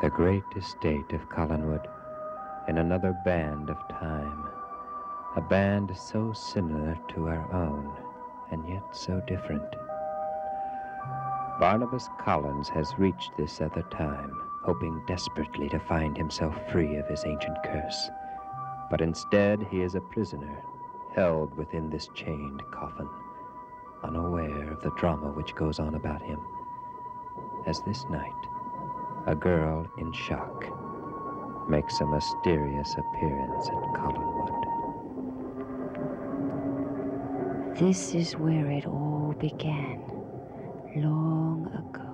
The great estate of Collinwood, in another band of time, a band so similar to our own, and yet so different. Barnabas Collins has reached this other time, hoping desperately to find himself free of his ancient curse. But instead, he is a prisoner, held within this chained coffin, unaware of the drama which goes on about him. As this night, a girl in shock makes a mysterious appearance at Collinwood. This is where it all began, long ago.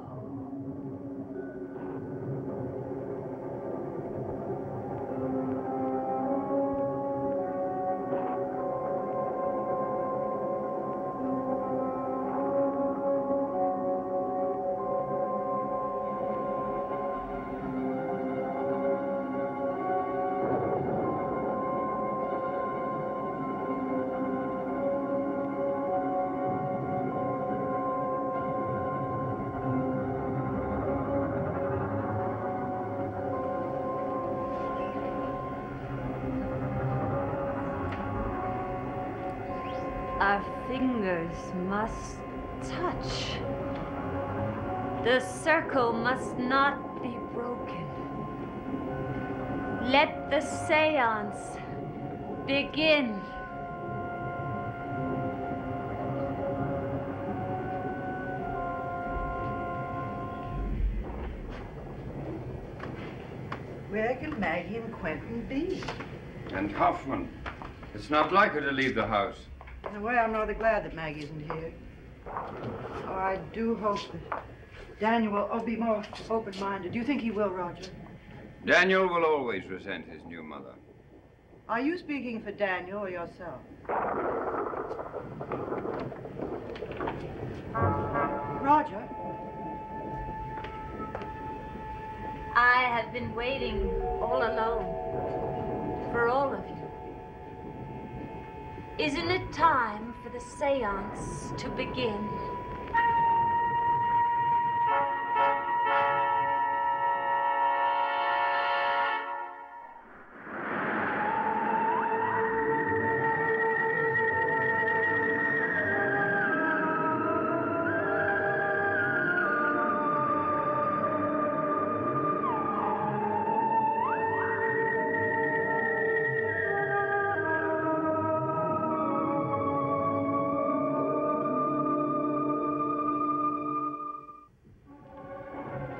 Our fingers must touch. The circle must not be broken. Let the seance begin. Where can Maggie and Quentin be? And Hoffman. It's not like her to leave the house. In a way, I'm rather glad that Maggie isn't here. Oh, I do hope that Daniel will be more open-minded. Do you think he will, Roger? Daniel will always resent his new mother. Are you speaking for Daniel or yourself? Roger? I have been waiting all alone for all of you. Isn't it time for the seance to begin?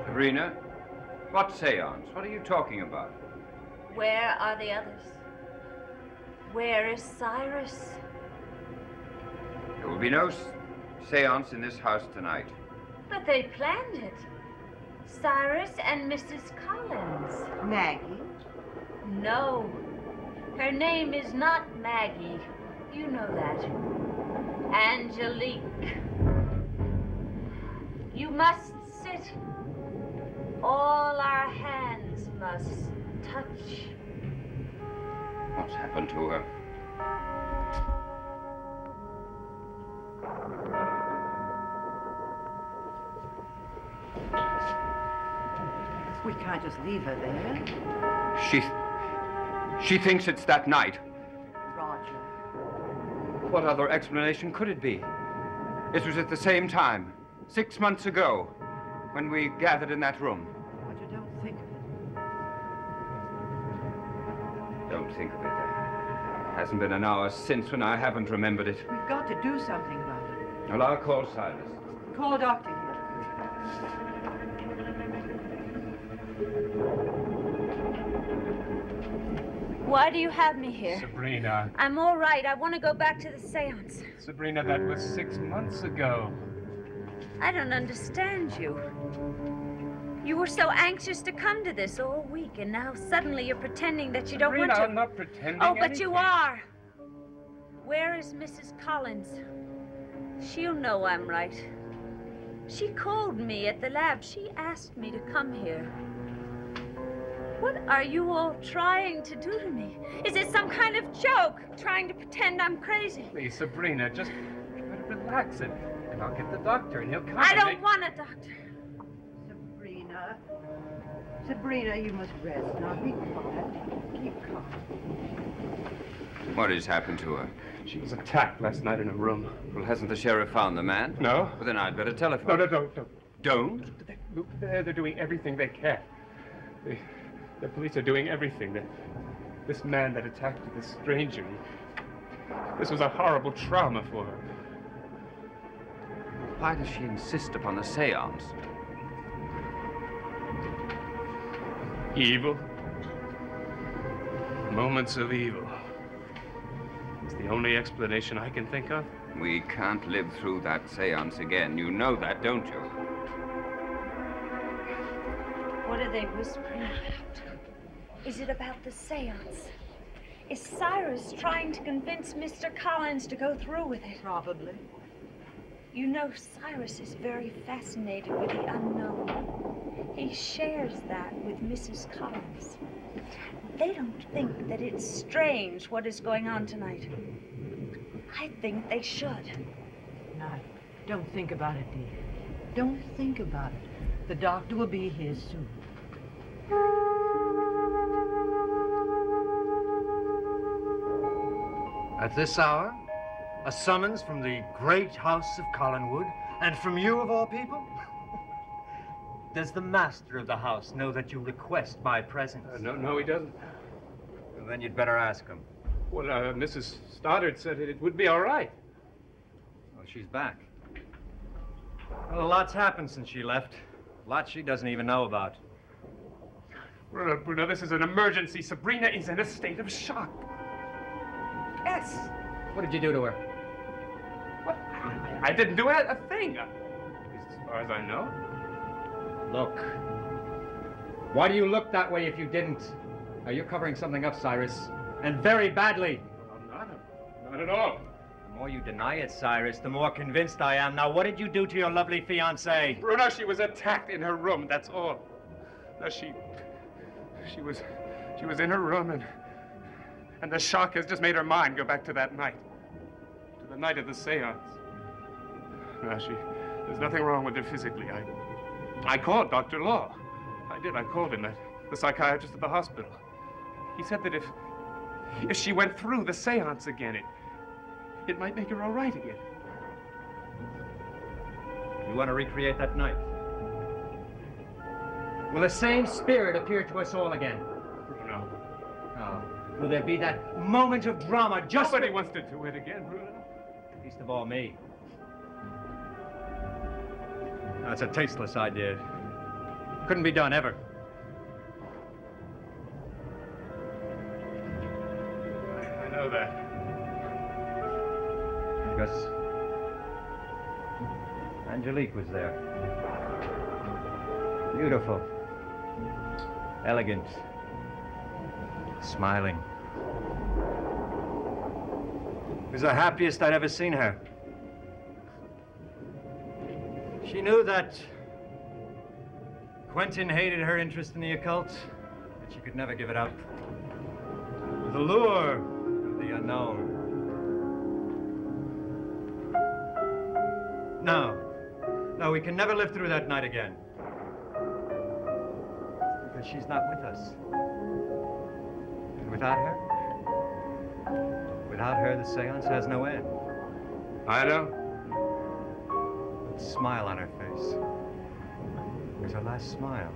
Sabrina, what seance? What are you talking about? Where are the others? Where is Cyrus? There will be no seance in this house tonight. But they planned it. Cyrus and Mrs. Collins. Maggie? No. Her name is not Maggie. You know that. Angelique. You must sit. All our hands must touch. What's happened to her? We can't just leave her there. She thinks it's that night. Roger. What other explanation could it be? It was at the same time, 6 months ago, when we gathered in that room. Roger, don't think of it. Don't think of it. Hasn't been an hour since when I haven't remembered it. We've got to do something about it. Well, I'll call Silas. Call a doctor here. Why do you have me here? Sabrina. I'm all right. I want to go back to the seance. Sabrina, that was 6 months ago. I don't understand you. You were so anxious to come to this all week, and now suddenly you're pretending that you don't Sabrina, want to. I'm not pretending Oh, but anything. you are. Where is Mrs. Collins? She'll know I'm right. She called me at the lab. She asked me to come here. What are you all trying to do to me? Is it some kind of joke, trying to pretend I'm crazy? Please, Sabrina, just try to relax it, and I'll get the doctor, and he'll come. I and don't want a doctor. Sabrina. Sabrina. Sabrina, you must rest. Now, be quiet. Keep calm. What has happened to her? She was attacked last night in her room. Well, hasn't the sheriff found the man? No? Well, then I'd better telephone. No, don't. Don't? They're doing everything they can. The police are doing everything. This man that attacked her, this stranger, this was a horrible trauma for her. Why does she insist upon the seance? Evil. Moments of evil. It's the only explanation I can think of. We can't live through that seance again. You know that, don't you? What are they whispering about? Is it about the seance? Is Cyrus trying to convince Mr. Collins to go through with it? Probably. You know, Cyrus is very fascinated with the unknown. He shares that with Mrs. Collins. They don't think that it's strange what is going on tonight. I think they should. No, don't think about it, dear. Don't think about it. The doctor will be here soon. At this hour, a summons from the great house of Collinwood, and from you of all people? Does the master of the house know that you request my presence? No, he doesn't. Well, then you'd better ask him. Well, Mrs. Stoddard said it would be all right. Well, she's back. Well, a lot's happened since she left. A lot she doesn't even know about. Bruno, this is an emergency. Sabrina is in a state of shock. Yes. What did you do to her? What? I didn't do a thing. As far as I know. Look. Why do you look that way if you didn't? You're covering something up, Cyrus. And very badly. Well, not at all. The more you deny it, Cyrus, the more convinced I am. Now, what did you do to your lovely fiancée? Bruno, she was attacked in her room, that's all. Now, she was in her room, and the shock has just made her mind go back to that night. To the night of the seance. Now, there's nothing wrong with her physically. I called Dr. Law. I did, I called him, the psychiatrist at the hospital. He said that if she went through the seance again, it might make her all right again. You want to recreate that night? Will the same spirit appear to us all again? No. Oh. Will there be that moment of drama just... Nobody wants to do it again, Bruno. Least of all me. That's a tasteless idea. Couldn't be done, ever. I know that. Because Angelique was there. Beautiful. Elegant. Smiling. It was the happiest I'd ever seen her. She knew that Quentin hated her interest in the occult, but she could never give it up. The lure of the unknown. No, we can never live through that night again. Because she's not with us. And without her, the seance has no end. I know. That smile on her face. It was her last smile.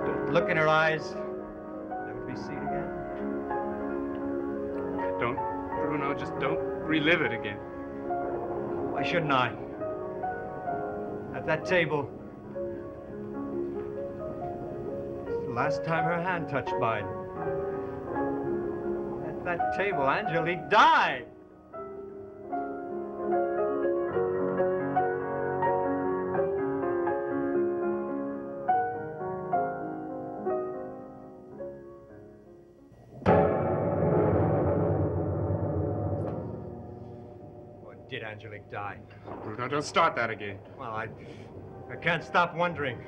That look in her eyes, never to be seen again. Don't, Bruno, just don't relive it again. Why shouldn't I? At that table, it's the last time her hand touched mine. At that table, Angelique died. Did Angelique die? Bruno, don't start that again. Well, I can't stop wondering.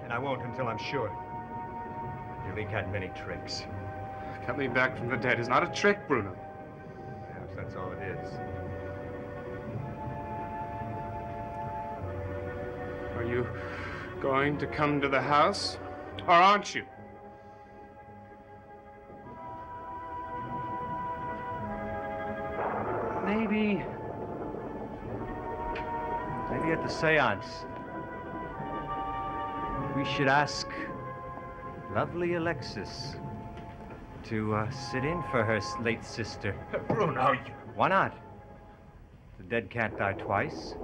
And I won't until I'm sure. Angelique had many tricks. Coming back from the dead is not a trick, Bruno. Perhaps that's all it is. you going to come to the house, or aren't you? Maybe at the seance, we should ask lovely Alexis to sit in for her late sister. Bruno, Why not? The dead can't die twice.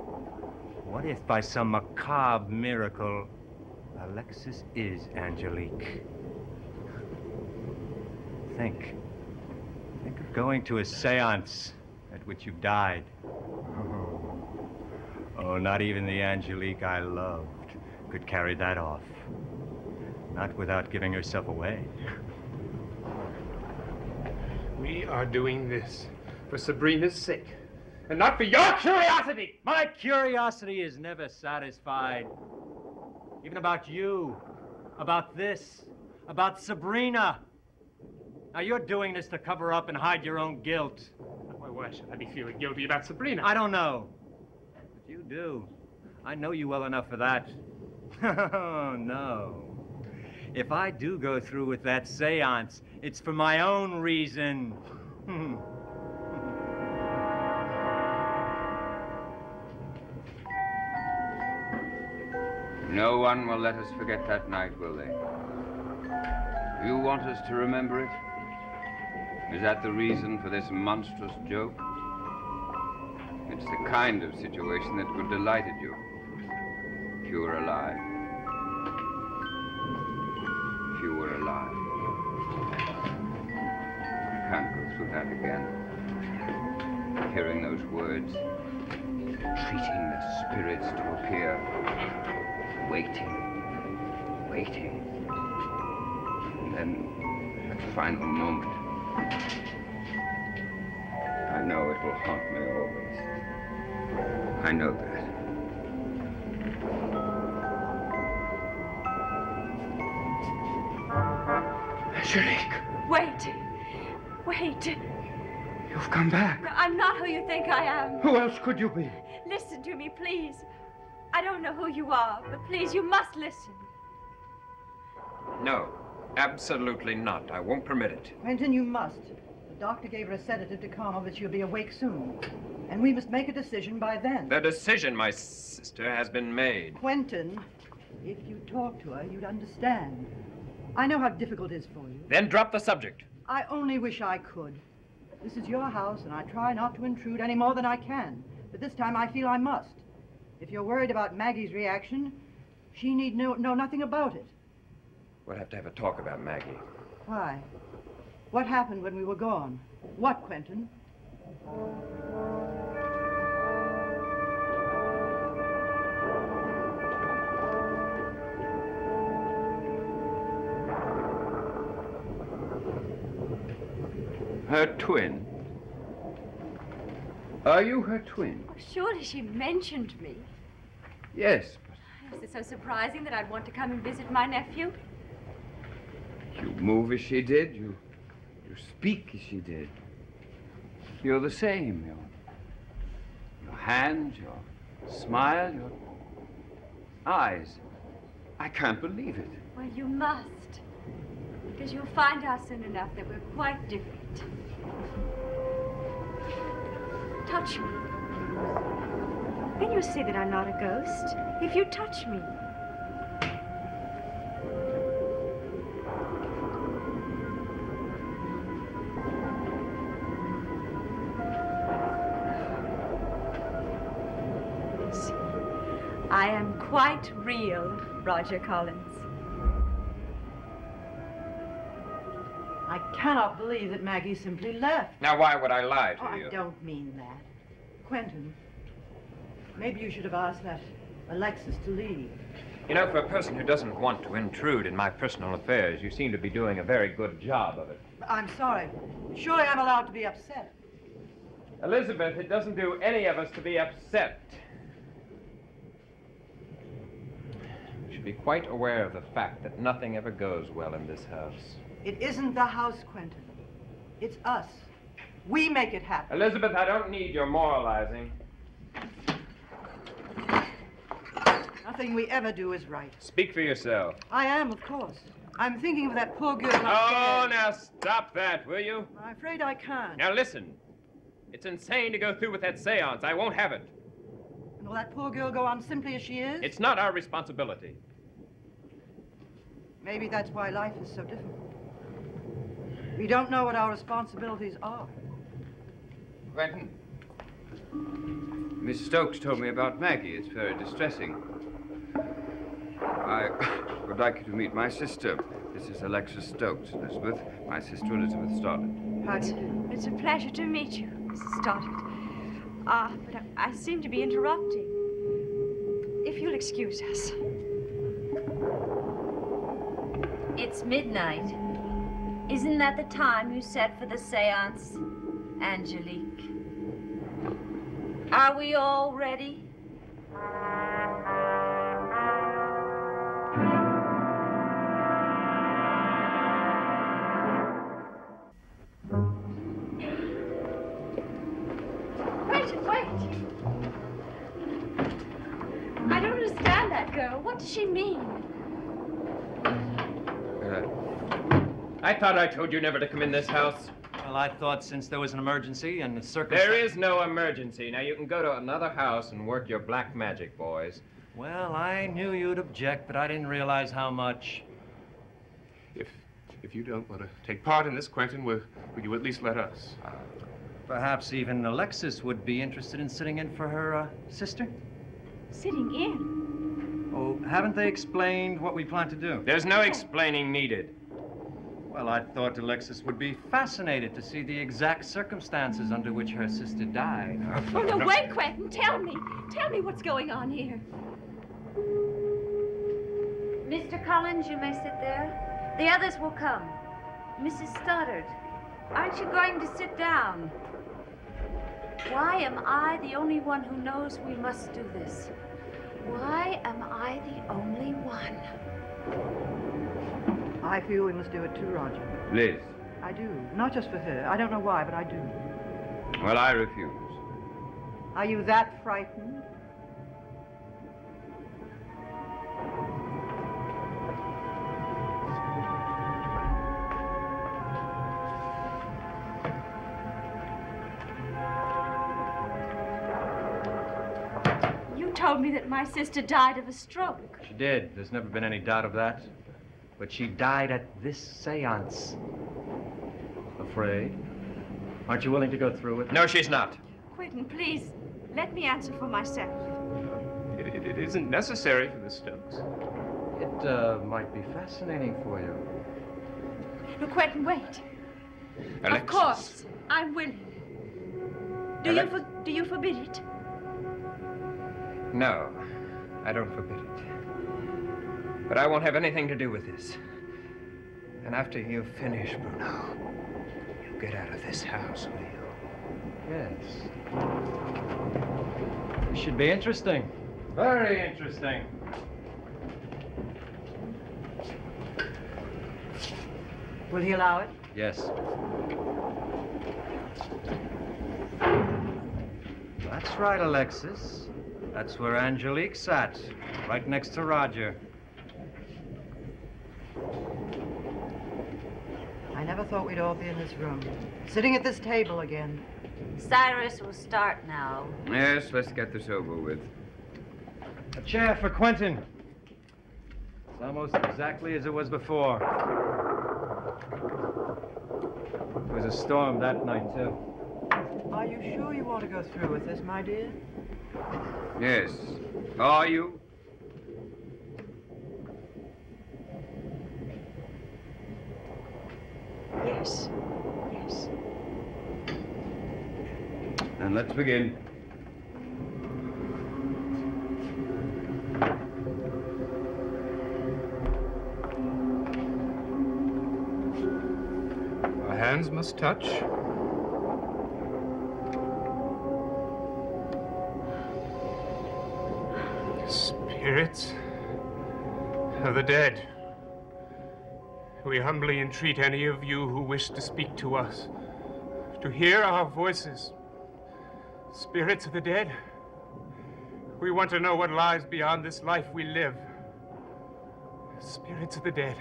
What if by some macabre miracle, Alexis is Angelique? Think of going to a seance at which you've died. Oh, not even the Angelique I loved could carry that off. Not without giving herself away. we are doing this for Sabrina's sake, and not for your curiosity. My curiosity is never satisfied. Even about you, about this, about Sabrina. Now, you're doing this to cover up and hide your own guilt. Why should I be feeling guilty about Sabrina? I don't know. But you do. I know you well enough for that. Oh, no. If I do go through with that seance, it's for my own reason. No one will let us forget that night, will they? You want us to remember it? Is that the reason for this monstrous joke? It's the kind of situation that would have delighted you if you were alive. If you were alive. I can't go through that again. Hearing those words, entreating the spirits to appear, waiting. And then, that final moment, I know it will haunt me always. I know that. Angelique! Wait. You've come back. I'm not who you think I am. Who else could you be? Listen to me, please. I don't know who you are, but please, you must listen. No, absolutely not. I won't permit it. Quentin, you must. The doctor gave her a sedative to calm her, but she'll be awake soon. And we must make a decision by then. The decision, my sister, has been made. Quentin, if you talk to her, you'd understand. I know how difficult it is for you. Then drop the subject. I only wish I could. This is your house, and I try not to intrude any more than I can. But this time I feel I must. If you're worried about Maggie's reaction, she need know nothing about it. We'll have to have a talk about Maggie. Why? What happened when we were gone? What, Quentin? Her twin? Are you her twin? Oh, surely she mentioned me. Yes, but Is it so surprising that I'd want to come and visit my nephew? you move as she did. You speak as she did. You're the same. Your hands, your smile, your eyes. I can't believe it. Well, you must. Because you'll find out soon enough that we're quite different. Touch me. Then you'll see that I'm not a ghost. If you touch me. See, I am quite real, Roger Collins. I cannot believe that Maggie simply left. Now, why would I lie to Oh, you? I don't mean that. Quentin, maybe you should have asked that Alexis to leave. You know, for a person who doesn't want to intrude in my personal affairs, you seem to be doing a very good job of it. I'm sorry. Surely I'm allowed to be upset. Elizabeth, it doesn't do any of us to be upset. You should be quite aware of the fact that nothing ever goes well in this house. It isn't the house, Quentin. It's us. We make it happen. Elizabeth, I don't need your moralizing. Now, Nothing we ever do is right. Speak for yourself. I am, of course. I'm thinking of that poor girl Oh, upstairs. now stop that, will you? I'm afraid I can't. Now listen. It's insane to go through with that seance. I won't have it. And will that poor girl go on simply as she is? It's not our responsibility. Maybe that's why life is so difficult. We don't know what our responsibilities are. Quentin, Miss Stokes told me about Maggie. It's very distressing. I would like you to meet my sister. This is Alexis Stokes, Elizabeth. My sister, Elizabeth Stoddard. How do you do? It's a pleasure to meet you, Mrs. Stoddard. But I seem to be interrupting. If you'll excuse us. It's midnight. Isn't that the time you set for the seance, Angelique? Are we all ready? Wait. I don't understand that girl. What does she mean? I thought I told you never to come in this house. Well, I thought since there was an emergency and the circumstance... There is no emergency. Now you can go to another house and work your black magic, boys. Well, I knew you'd object, but I didn't realize how much. If you don't want to take part in this, Quentin, will you at least let us? Perhaps even Alexis would be interested in sitting in for her sister? Sitting in? Oh, haven't they explained what we plan to do? There's no explaining needed. Well, I thought Alexis would be fascinated to see the exact circumstances under which her sister died. Oh, no, wait, Quentin. Tell me. Tell me what's going on here. Mr. Collins, you may sit there. The others will come. Mrs. Stoddard, aren't you going to sit down? Why am I the only one who knows we must do this? Why am I the only one? I feel we must do it too, Roger. Liz. I do. Not just for her. I don't know why, but I do. Well, I refuse. Are you that frightened? You told me that my sister died of a stroke. She did. There's never been any doubt of that. But she died at this seance. Afraid? Aren't you willing to go through it? No, she's not. Quentin, please, let me answer for myself. It isn't necessary for the Stokes. It might be fascinating for you. No, Quentin, wait. Alexis. Of course, I'm willing. Do you forbid it? No, I don't forbid it. But I won't have anything to do with this. And after you finish, Bruno, you'll get out of this house, will you? Yes. This should be interesting. Very interesting. Will he allow it? Yes. That's right, Alexis. That's where Angelique sat, right next to Roger. I never thought we'd all be in this room, sitting at this table again. Cyrus will start now. Yes, let's get this over with. A chair for Quentin. It's almost exactly as it was before. It was a storm that night, too. Are you sure you want to go through with this, my dear? Yes. Are you? Yes. Yes. Then let's begin. Our hands must touch. Spirits of the dead, we humbly entreat any of you who wish to speak to us, to hear our voices. Spirits of the dead, We want to know what lies beyond this life we live. Spirits of the dead,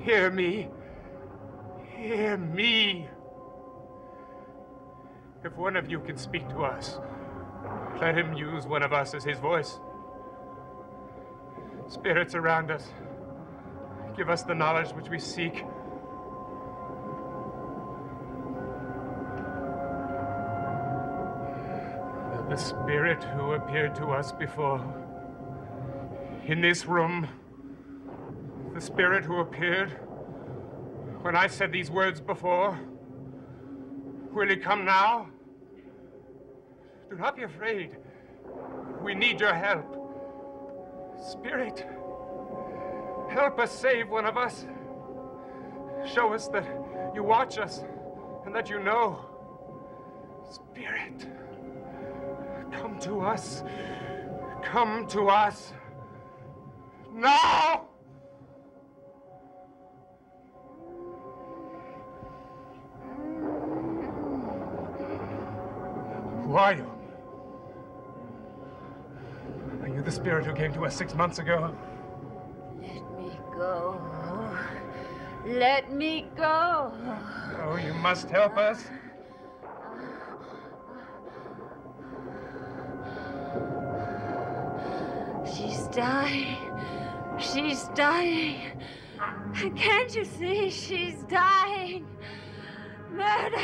hear me. Hear me. If one of you can speak to us, let him use one of us as his voice. Spirits around us, give us the knowledge which we seek. The spirit who appeared to us before, in this room, the spirit who appeared when I said these words before, will he come now? Do not be afraid. We need your help. Spirit, help us save one of us. Show us that you watch us and that you know. Spirit, come to us. Come to us. Now! Who are you? Are you the spirit who came to us 6 months ago? Let me go. Let me go. Oh, you must help us. She's dying. She's dying. Can't you see she's dying? Murder!